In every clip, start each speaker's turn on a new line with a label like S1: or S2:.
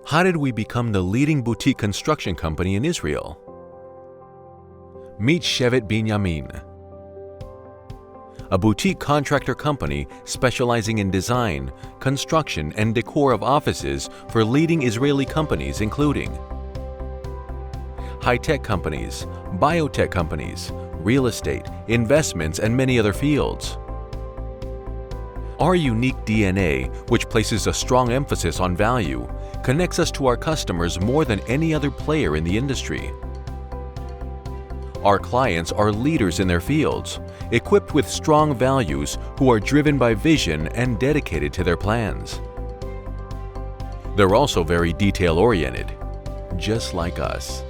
S1: How did we become the leading boutique construction company in Israel? Meet Shevet Binyamin, a boutique contractor company specializing in design, construction, and decor of offices for leading Israeli companies including high-tech companies, biotech companies, real estate, investments, and many other fields. Our unique DNA, which places a strong emphasis on value, connects us to our customers more than any other player in the industry. Our clients are leaders in their fields, equipped with strong values who are driven by vision and dedicated to their plans. They're also very detail-oriented, just like us.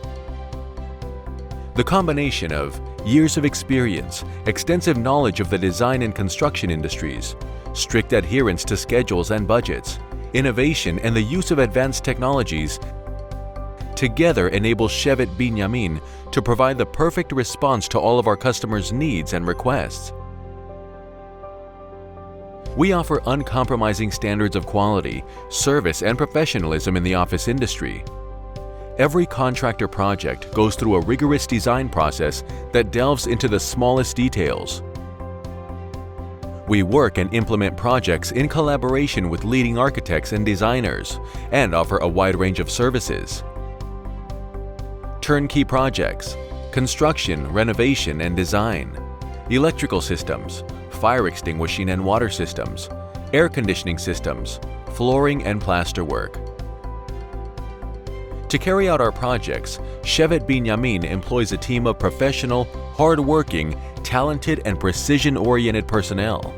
S1: The combination of years of experience, extensive knowledge of the design and construction industries, strict adherence to schedules and budgets, innovation and the use of advanced technologies together enables Shevet Binyamin to provide the perfect response to all of our customers' needs and requests. We offer uncompromising standards of quality, service, and professionalism in the office industry. Every contractor project goes through a rigorous design process that delves into the smallest details. We work and implement projects in collaboration with leading architects and designers and offer a wide range of services. Turnkey projects, construction, renovation, and design, electrical systems, fire extinguishing and water systems, air conditioning systems, flooring and plasterwork. To carry out our projects, Shevet Binyamin employs a team of professional, hard-working, talented, and precision-oriented personnel.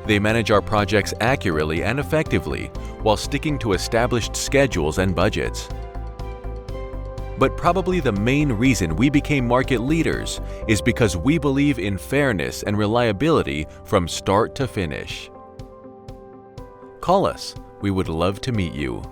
S1: They manage our projects accurately and effectively while sticking to established schedules and budgets. But probably the main reason we became market leaders is because we believe in fairness and reliability from start to finish. Call us. We would love to meet you.